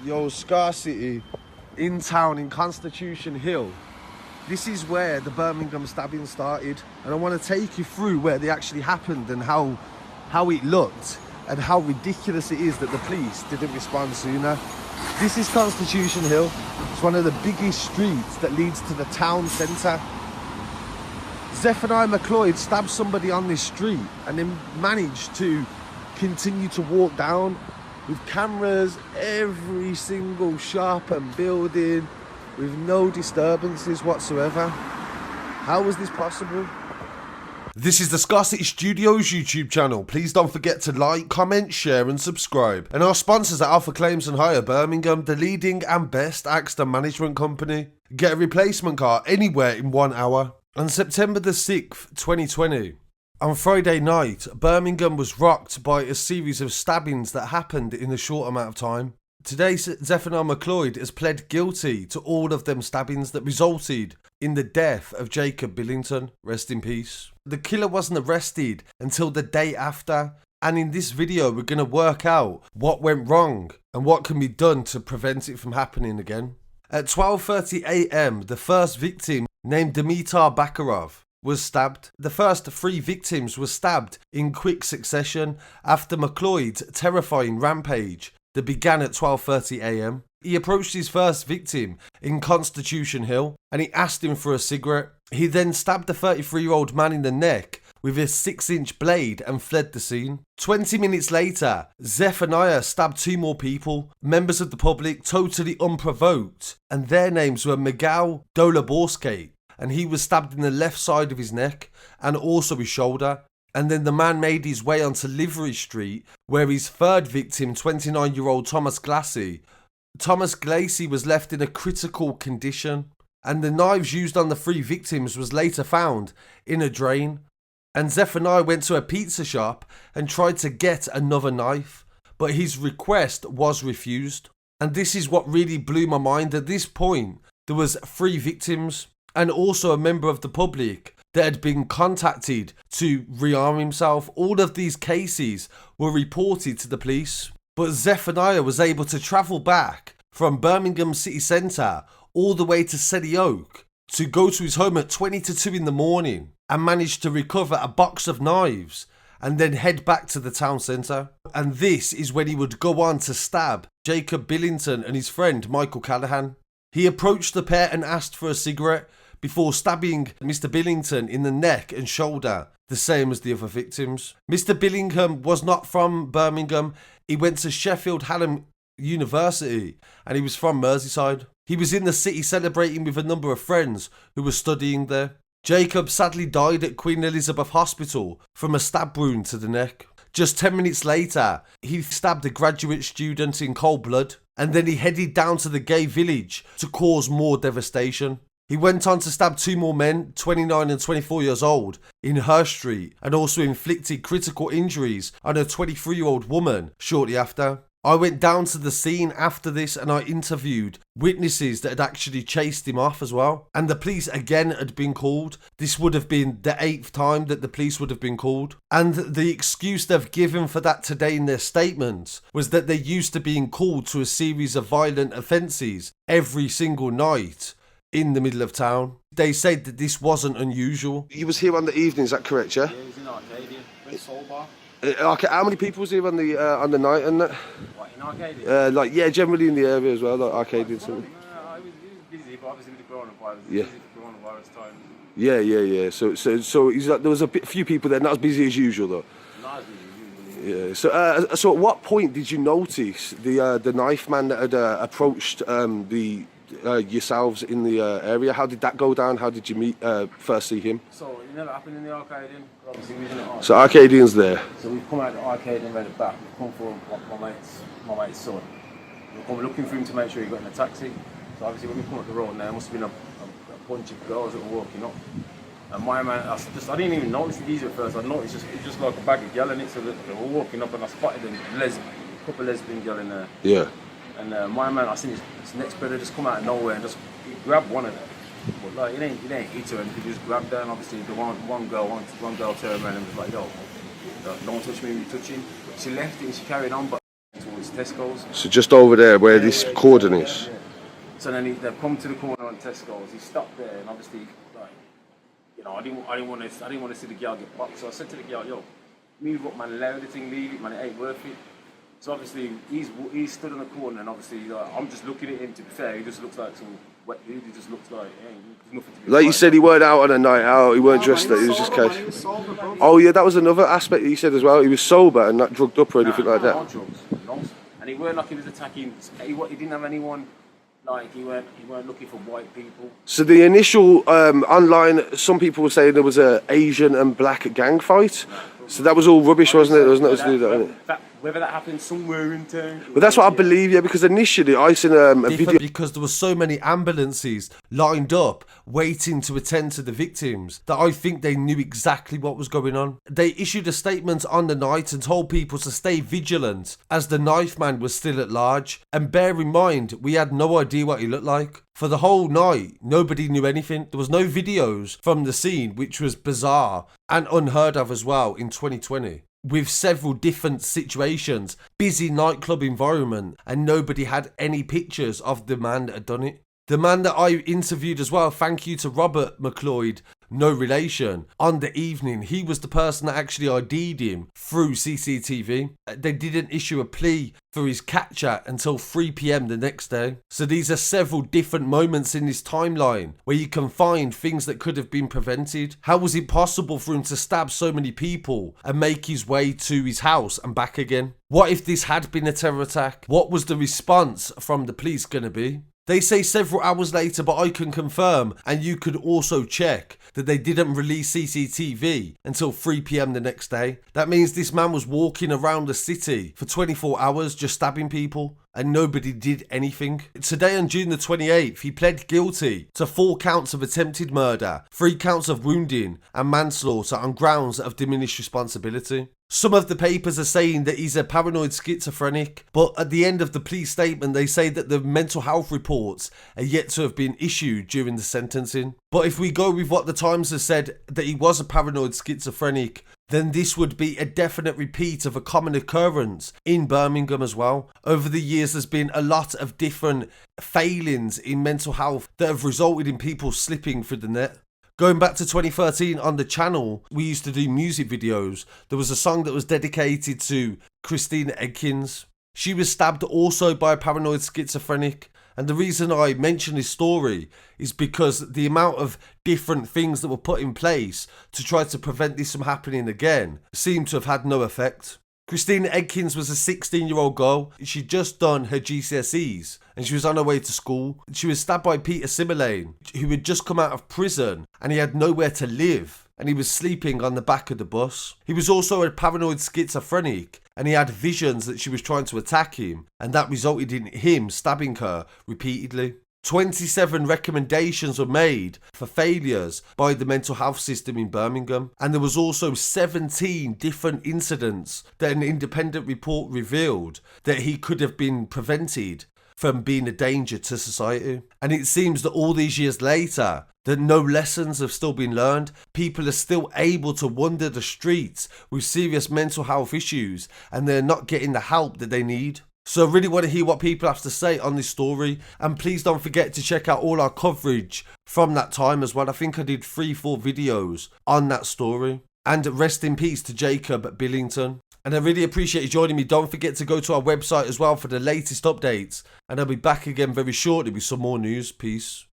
Yo, Scarcity, in town in Constitution Hill. This is where the Birmingham stabbing started, and I want to take you through where they actually happened and how it looked and how ridiculous it is that the police didn't respond sooner. This is Constitution Hill. It's one of the biggest streets that leads to the town centre. Zephaniah McLeod stabbed somebody on this street and then managed to continue to walk down with cameras, every single shop and building, with no disturbances whatsoever. How was this possible? This is the Scarcity Studios YouTube channel. Please don't forget to like, comment, share and subscribe. And our sponsors are Alpha Claims and Hire Birmingham, the leading and best accident management company. Get a replacement car anywhere in 1 hour. On September the 6th, 2020, on Friday night, Birmingham was rocked by a series of stabbings that happened in a short amount of time. Today, Zephaniah McLeod has pled guilty to all of them stabbings that resulted in the death of Jacob Billington. Rest in peace. The killer wasn't arrested until the day after, and in this video we're going to work out what went wrong and what can be done to prevent it from happening again. At 12:30 AM, the first victim, named Dimitar Bachvarov, was stabbed. The first 3 victims were stabbed in quick succession after McLeod's terrifying rampage that began at 12:30 AM. He approached his first victim in Constitution Hill and he asked him for a cigarette. He then stabbed the 33-year-old man in the neck with a 6-inch blade and fled the scene. 20 minutes later, Zephaniah stabbed 2 more people, members of the public, totally unprovoked, and their names were Migle Dolobauskaite, and he was stabbed in the left side of his neck and also his shoulder. And then the man made his way onto Livery Street, where his third victim, 29-year-old Thomas Glacey, was left in a critical condition. And the knives used on the 3 victims was later found in a drain. And Zephaniah went to a pizza shop and tried to get another knife, but his request was refused. And this is what really blew my mind. At this point, there was 3 victims and also a member of the public that had been contacted to rearm himself. All of these cases were reported to the police, but Zephaniah was able to travel back from Birmingham city centre all the way to Selly Oak to go to his home at 20 to 2 in the morning and managed to recover a box of knives and then head back to the town centre. And this is when he would go on to stab Jacob Billington and his friend Michael Callahan. He approached the pair and asked for a cigarette before stabbing Mr. Billington in the neck and shoulder, the same as the other victims. Mr. Billington was not from Birmingham. He went to Sheffield Hallam University and he was from Merseyside. He was in the city celebrating with a number of friends who were studying there. Jacob sadly died at Queen Elizabeth Hospital from a stab wound to the neck. Just 10 minutes later, he stabbed a graduate student in cold blood, and then he headed down to the gay village to cause more devastation. He went on to stab 2 more men, 29 and 24 years old, in Her Street, and also inflicted critical injuries on a 23-year-old woman shortly after. I went down to the scene after this and I interviewed witnesses that had actually chased him off as well. And the police again had been called. This would have been the 8th time that the police would have been called. And the excuse they've given for that today in their statements was that they're used to being called to a series of violent offences every single night in the middle of town. They said that this wasn't unusual. He was here on the evening, is that correct, yeah? Yeah, he was in Arcadia, in Soul Bar. Okay, how many people was here on the night and that? What, in Arcadia? Generally in the area as well, like Arcadia and something. I was busy, but obviously with the coronavirus, Yeah. busy for coronavirus time. Yeah. So he's like, there was a few people there, not as busy as usual though. Not as busy as usual. Yeah. So at what point did you notice the knife man that had approached yourselves in the area? How did that go down? How did you first see him? So it never happened in the Arcadian. Obviously we didn't ask. So Arcadian's there. So we've come out the Arcadian round the back. We've come for my mate's son. We're looking for him to make sure he got in a taxi. So obviously when we come up the road now, there must have been a bunch of girls that were walking up. And my man, I didn't even notice the geezer at first. I noticed it's just like a bag of girls in it. So they were walking up and I spotted a couple of lesbian girls in there. Yeah. And my man, I seen his next brother just come out of nowhere and just grab one of them. But like, it ain't hit her, and he just grabbed her. And obviously, the one girl turned around and was like, "Yo, don't touch me, you're touching." She left it and she carried on, but towards Tesco's. So just over there where this cordon is. Yeah. So then they've come to the corner on Tesco's. He stopped there, and obviously, like, you know, I didn't want to see the girl get boxed. So I said to the girl, "Yo, move up, man. Allow the thing, leave it, man. It ain't worth it." So obviously, he's stood on the corner, and obviously, like, I'm just looking at him. To be fair, he just looks like some wet dude. He just looks like there's nothing to be. Like you said, he weren't out on a night out. He weren't dressed up. He was just casual. Oh yeah, that was another aspect that he said as well. He was sober and not drugged up or anything like that. No drugs, no. And he weren't like he was attacking. He didn't have anyone. Like he weren't looking for white people. So the initial online, some people were saying there was a Asian and black gang fight. So that was all rubbish, wasn't it? There was nothing to do with that. Whether that happened somewhere in town. But that's what I believe, yeah, because initially I seen a video. Because there were so many ambulances lined up waiting to attend to the victims that I think they knew exactly what was going on. They issued a statement on the night and told people to stay vigilant as the knife man was still at large. And bear in mind, we had no idea what he looked like. For the whole night, nobody knew anything. There was no videos from the scene, which was bizarre and unheard of as well in 2020. With several different situations, busy nightclub environment, and nobody had any pictures of the man that had done it. The man that I interviewed as well, thank you to Robert McLeod, no relation, on the evening, he was the person that actually ID'd him through CCTV. They didn't issue a plea for his capture until 3 p.m. the next day. So these are several different moments in this timeline where you can find things that could have been prevented. How was it possible for him to stab so many people and make his way to his house and back again? What if this had been a terror attack? What was the response from the police going to be? They say several hours later, but I can confirm, and you could also check, that they didn't release CCTV until 3 p.m. the next day. That means this man was walking around the city for 24 hours just stabbing people, and nobody did anything. Today on June the 28th, he pled guilty to 4 counts of attempted murder, 3 counts of wounding and manslaughter on grounds of diminished responsibility. Some of the papers are saying that he's a paranoid schizophrenic, but at the end of the police statement, they say that the mental health reports are yet to have been issued during the sentencing. But if we go with what the Times has said, that he was a paranoid schizophrenic, then this would be a definite repeat of a common occurrence in Birmingham as well. Over the years, there's been a lot of different failings in mental health that have resulted in people slipping through the net. Going back to 2013 on the channel, we used to do music videos. There was a song that was dedicated to Christina Edkins. She was stabbed also by a paranoid schizophrenic. And the reason I mention this story is because the amount of different things that were put in place to try to prevent this from happening again seemed to have had no effect. Christina Edkins was a 16-year-old girl. She'd just done her GCSEs and she was on her way to school. She was stabbed by Peter Simmerlane, who had just come out of prison and he had nowhere to live and he was sleeping on the back of the bus. He was also a paranoid schizophrenic and he had visions that she was trying to attack him, and that resulted in him stabbing her repeatedly. 27 recommendations were made for failures by the mental health system in Birmingham, and there was also 17 different incidents that an independent report revealed that he could have been prevented from being a danger to society. And it seems that all these years later, that no lessons have still been learned. People are still able to wander the streets with serious mental health issues and they're not getting the help that they need. So I really want to hear what people have to say on this story, and please don't forget to check out all our coverage from that time as well. I think I did 3-4 videos on that story. And rest in peace to Jacob Billington. And I really appreciate you joining me. Don't forget to go to our website as well for the latest updates. And I'll be back again very shortly with some more news. Peace.